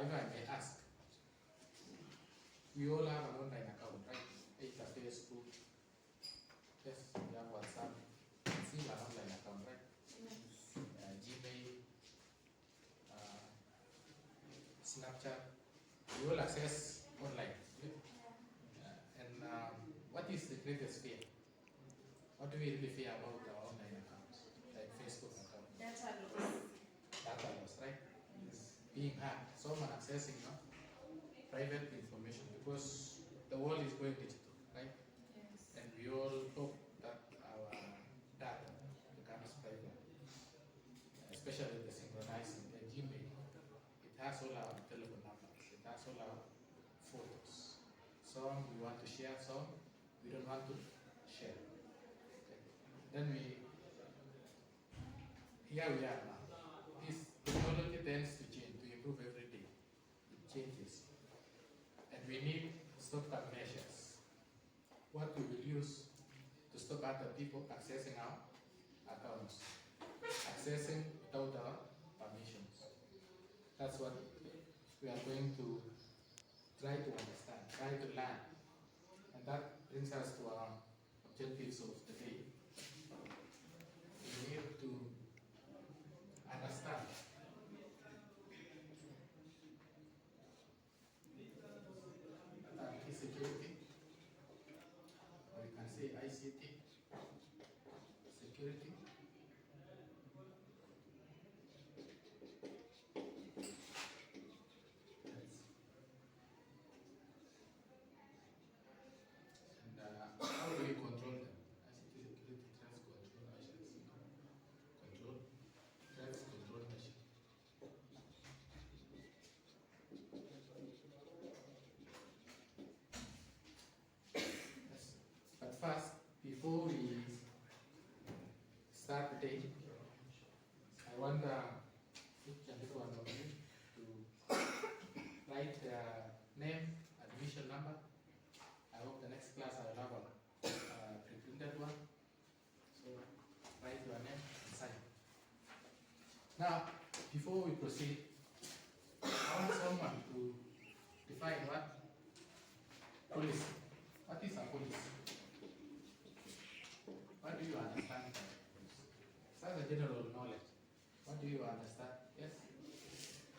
if I may ask, we all have an online account, right? Either Facebook, yes, we have WhatsApp, it's still an online account, right? Yes. Gmail, Snapchat, we all access online. And what is the greatest fear? What do we really fear about our online accounts, like Facebook account? Data loss. Data loss, right? Being hacked, someone accessing private information, because the world is going digital, right? Yes. And we all hope that our data becomes private, especially the synchronizing, the Gmail. It has all our telephone numbers, it has all our photos. Some we want to share, some we don't want to share. Okay. Then here we are now. This technology tends to change, to improve every day. It changes. And we need stopgap measures. What we will use to stop other people accessing our accounts, accessing without our permissions. That's what we are going to try to understand, try to learn. And that brings us to our objectives of the day. We need to understand IT security, or you can say ICT security. And how do we control them? ICT security threats control measures. Control threats control measures. Yes. But first, before we start the day, I want each and every one of you to write their name, admission number. I hope the next class I will have a pre-printed one. So write your name and sign. Now, before we proceed, I want someone to define what policy. What is a policy? What do you understand? That's a general knowledge. What do you understand? Yes?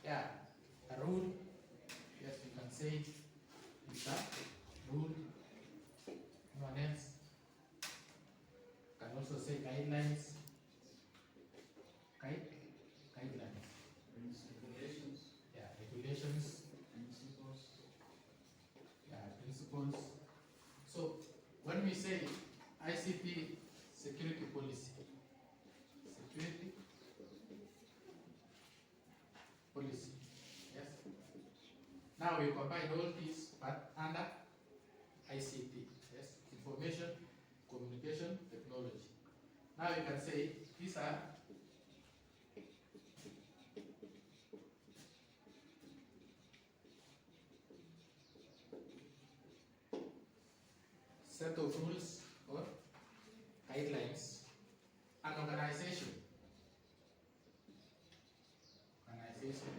Yeah. A rule. Yes, you can say it's a rule. Anyone else? Can also say guidelines. Guidelines. Regulations, Yeah, regulations. principles. Yeah, principles. So when we say ICT security policy, security policy, yes. Now we combine all these, but under ICT, yes, information communication technology. Now you can say these are set of rules or guidelines. An organization,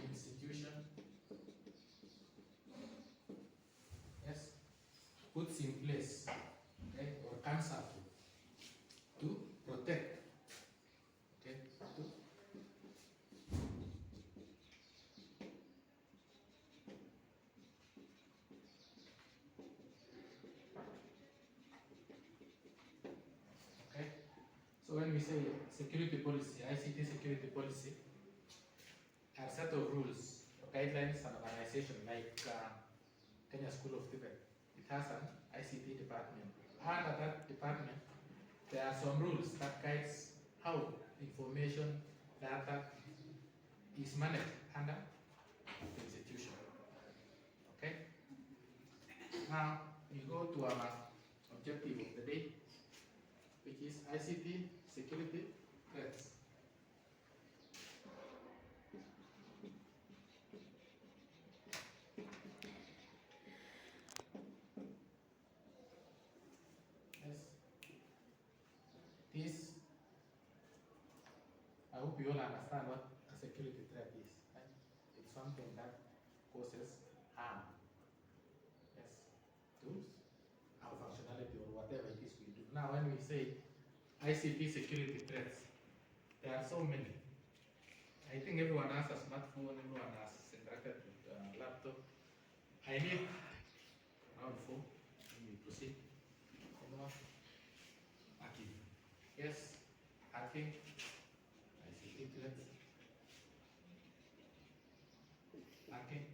institution, yes, puts in place, okay, or counsel to protect, okay, to okay. So when we say security policy, ICT security policy, are set of rules, guidelines, and organization like Kenya School of Tibet. It has an ICT department. Under that department, there are some rules that guides how information data is managed under the institution. Okay? Now we go to our objective of the day, which is ICT security threats. Yes. This, I hope you all understand what a security threat is. Right? It's something that causes causes harm. Yes, to our functionality or whatever it is we do. Now, when we say ICT security threats, there are so many. I think everyone has a smartphone, everyone has interacted with a laptop. I need around phone. We proceed. Anyone? Hacking. Yes, hacking. ICT threats. Hacking.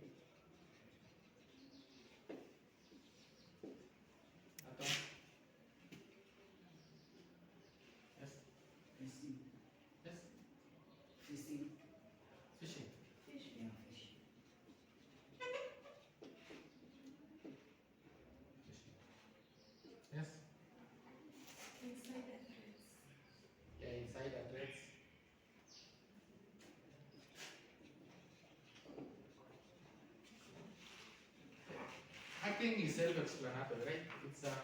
Atom. Yes. Phishing. Yes. Phishing. Phishing. Yeah, phishing. Phishing. Yes. Insider threats. Yeah, insider threats. Hacking is self-explanatory, right? It's a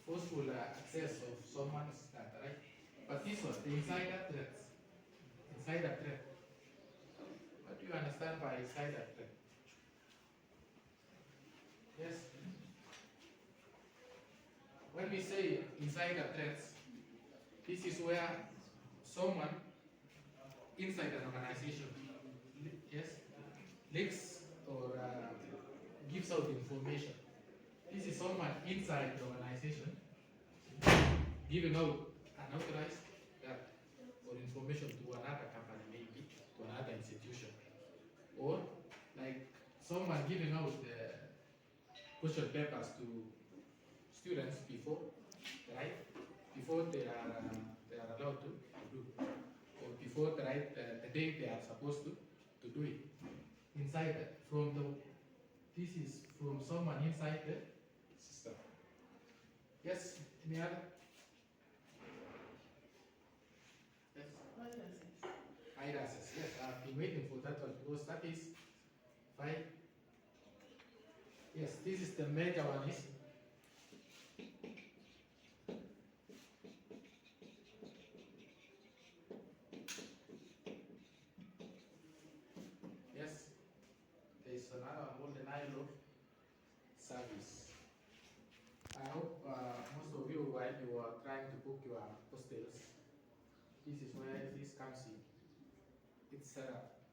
forceful access of someone's data, right? But this one, the insider threats. Insider threat. What do you understand by insider threat? Yes. When we say insider threats, this is where someone inside an organization, yes, leaks or gives out information. This is someone inside the organization giving out unauthorized data or information to another company, maybe to another institution, or like someone giving out question papers to students before, right? Before they are allowed to do, or before the day they are supposed to do it. Inside from the this is from someone inside the system. Yes, any other? Yes. Viruses. Yes, I've been waiting for that one because that is fine. Yes, this is the major one is yes. There is another one called denial of service. I hope most of you, while you are trying to book your hostels, this is where this comes in. It's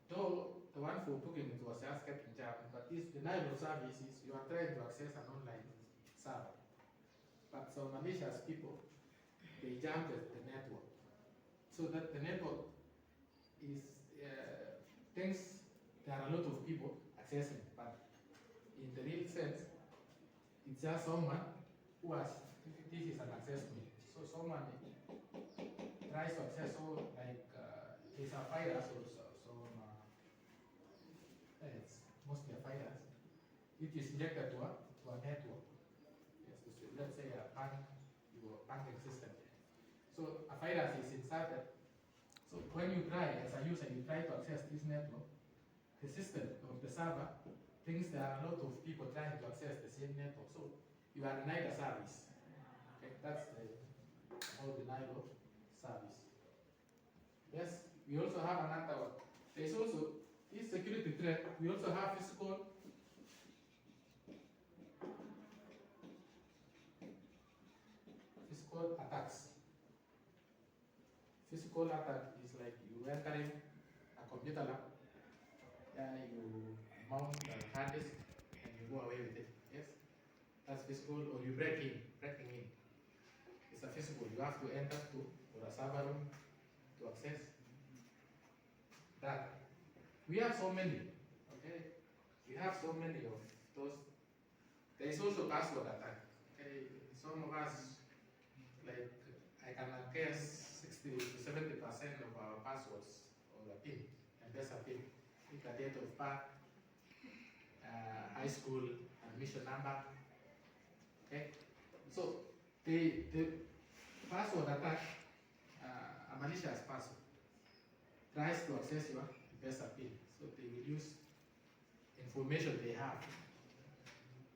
though the one for booking it was just kept in German, but this denial of service is you are trying to access an online server. But some malicious people, they jammed the network. So that the network is, thinks there are a lot of people accessing, but in the real sense, it's just someone who has, this is an access point. So someone tries to access, so like there's a virus or it's mostly a virus. It is injected to a network. Yes, let's say a bank, your banking system. So a virus is inserted. So when you try, as a user, you try to access this network, the system of the server thinks there are a lot of people trying to access the same network. So you are denied a service. Okay, that's the whole denial of service. Yes, we also have another one. There's also this security threat. We also have physical attacks. Physical attack is like you entering a computer lab, you mount the hard disk and you go away with it. Yes, that's physical. Or you breaking in. It's a physical. You have to enter to or a server room to access that. We have so many. Okay, we have so many of those. There is also password attack. Okay, some of us, like I can guess 60 to 70% of our passwords or the PIN, and that's a PIN. It's the date of birth, high school admission number. Okay, so the password attack, a malicious person tries to access your best PIN. So they will use information they have.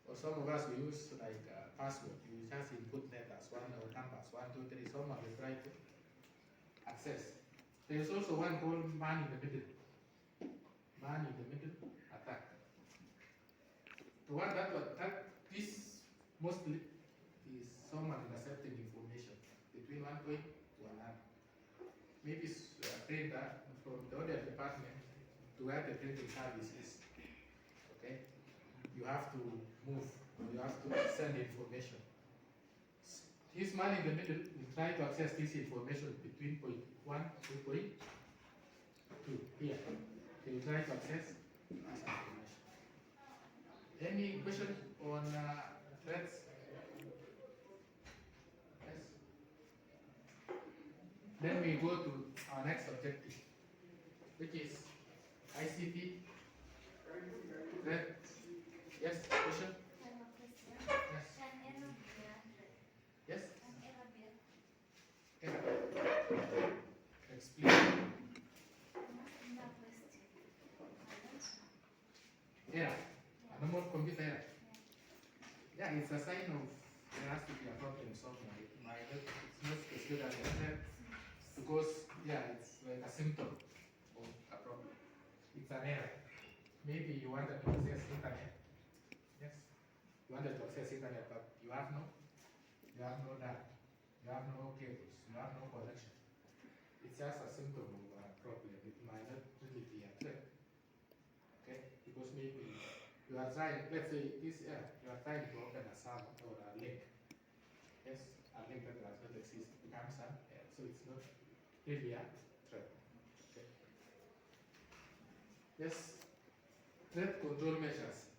For some of us, we use like password. You just input letters, one or numbers, 1, 2, 3. Someone will try to access. There's also one called man in the middle. Man in the middle attack. Toward that this mostly is someone intercepting information between one point to another. Maybe a printer from the other department to where the printing service is. Okay? You have to move, you have to send information. This man in the middle will try to access this information between point 1 to point 2 here. He will try to access this information. Any question on threats? Yes. Then we go to our next objective, which is ICT threat. Yes, question? I have a question. Yes. Can error be a threat? Yes? Can error be a Error. Explain. in a question? Error. A normal computer error. Yeah, it's a sign of there has to be a problem somewhere. It's not specific as a threat because it's like a symptom of a problem. It's an error. Maybe you wanted to access internet. Yes. You wanted to access internet, but you have no data. You have no cables. You have no connection. It's just a symptom of a problem. It might not really be a threat. Okay? Because maybe you are trying, let's say this you are trying to open a server or a link. Yes, a link that does not exist becomes an error. So it's not really a threat. Okay? Yes. Threat control measures.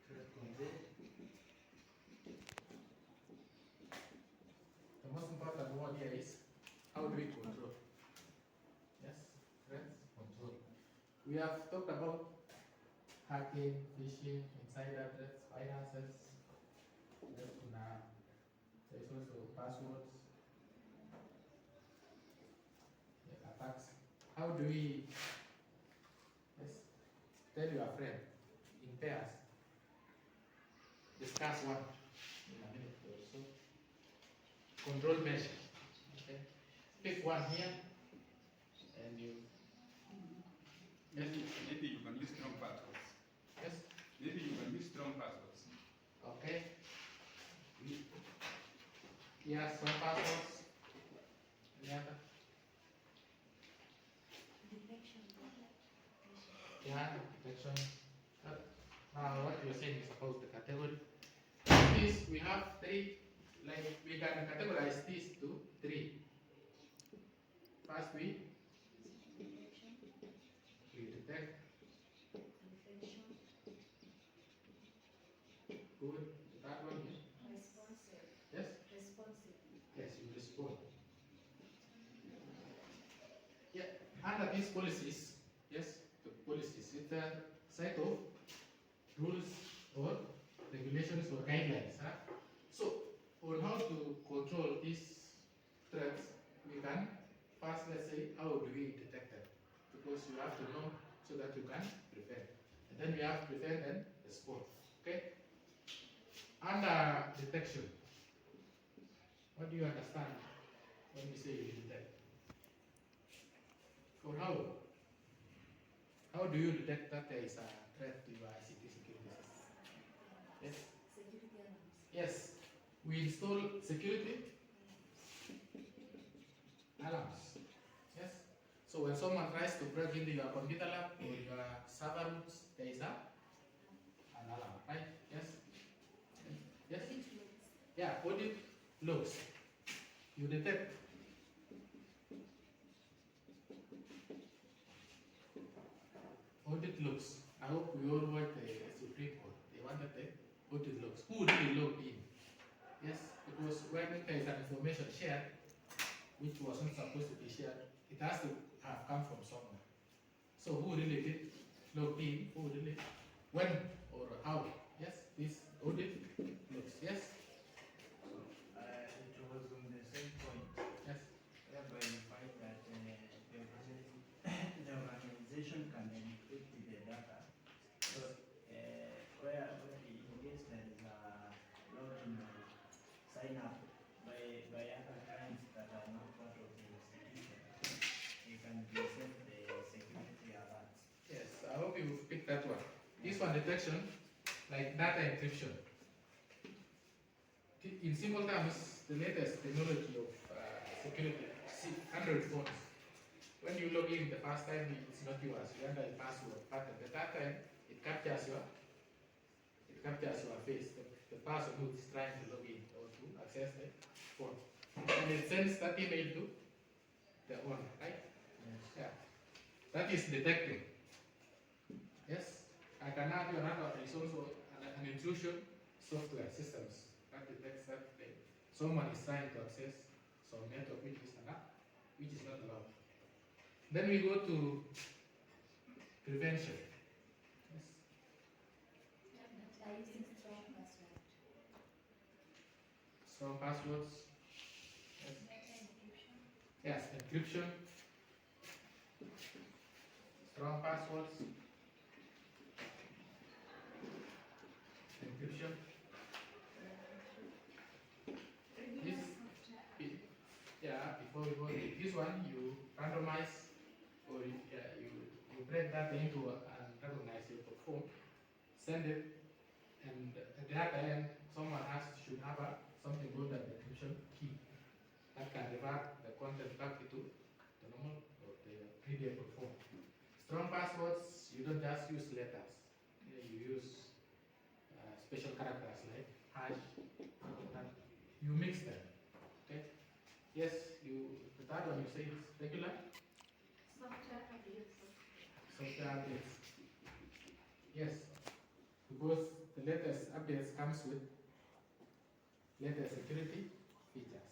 Threat control. The most important one here is how do we control? Yes, threat control. We have talked about hacking, phishing, insider threats, viruses. There's also passwords, attacks. How do we tell your friend in pairs? Discuss one in a minute or so. Control measure. Okay. Pick one here and you. Maybe you can use strong passwords. Yes. Maybe you can use strong passwords. Okay. Yeah, some passwords. Any other? detection? Yeah, detection. What you're saying is about the category. This we have three, like we can categorize these to three. First we detect. Good. That one is Responsive. yes. Responsive. Yes, you respond. Yeah, under these policies, yes, the policies, it's a set of rules or regulations or guidelines. So, on how to control these threats, we can first, let's say, how do we detect them? Because you have to know so that you can prevent. And then we have prevent and respond. Okay? Under detection, what do you understand when we say you detect? Or how do you detect that there is a threat to your ICT security system? Yes? Security alarms. Yes. We install security alarms. Yes? So when someone tries to break into your computer lab or your server rooms, there is an alarm, right? Yes? Yes? Yeah, audit logs. You detect. Audit logs. I hope we all watch the Supreme Court. They wanted the audit logs. Who really logged in? Yes, because when there is an information shared, which wasn't supposed to be shared, it has to have come from somewhere. So who really did log in? Who really? When or how? Yes, this audit logs. Yes. It was on the same point, Yes. whereby you find that the organization can encrypt the data. So sign up by other clients that are not part of the institution, you can reset the security alerts. Yes, I hope you picked that one. This one detection, like data encryption. In simple terms, the latest technology of security, Android phones. When you log in the first time, it's not yours. You enter a password, but at the that time, it captures your face, the person who is trying to log in or to access the phone, and it sends that email to the owner, right? Yes. Yeah, that is detecting. Yes, I can add you another. There is also an intrusion software systems that detects that someone is trying to access some network which is not allowed. Then we go to prevention. Yes. By using strong password. Strong passwords. Yes. Data encryption. Yes, encryption. Strong passwords. Encryption. Regular This- software. Yeah, before we go to this one, you randomize or you break data into and recognize your phone, send it, and at the other end, someone should have something called an encryption key that can revert the content back to the normal or the previous phone. Strong passwords, you don't just use letters. You use special characters like hash. And you mix them. Okay. Yes, the third one you say is regular Software updates. software updates. Yes, because the latest updates comes with latest security features.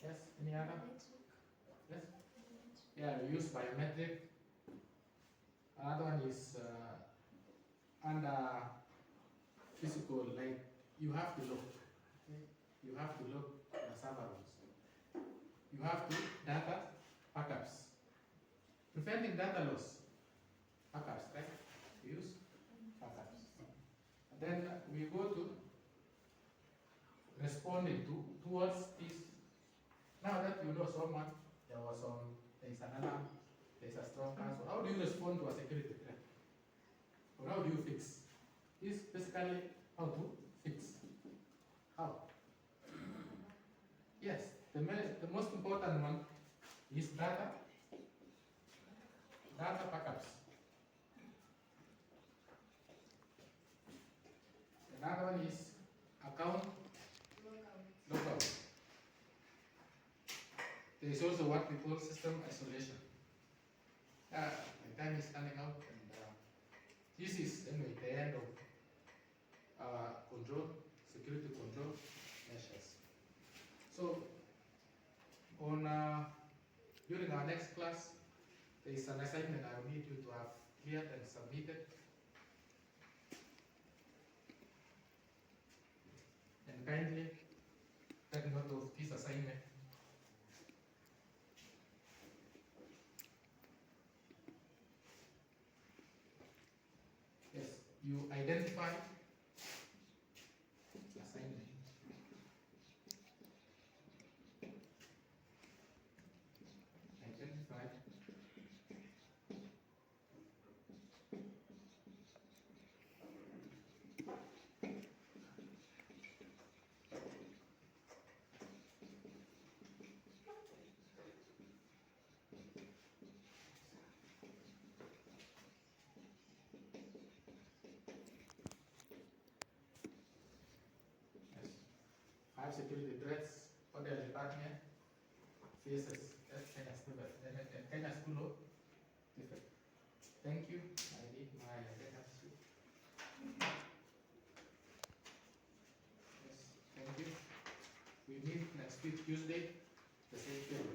Yes, any other? Yes. Yeah, we use biometric. Another one is under physical, like you have to look. Okay? You have to look the server rules. You have to data backups. Preventing data loss. Backups, right? We use backups. And then we go to responding towards this. Now that you know someone, there's a strong password. How do you respond to a security threat? Or how do you fix? This basically how to fix. How? Yes, the most important one is data backups. Another one is account logout. There is also what we call system isolation. My time is running out, and this is anyway the end of security control measures. So, during our next class, there is an assignment I will need you to have cleared and submitted. And kindly take note of this assignment. Yes, you identify assignment. Identify yes. 5 security threats for the department faces as Kenya School of Defense. Thank you. I need my data sheet. Yes, thank you. We meet next week Tuesday, the same day.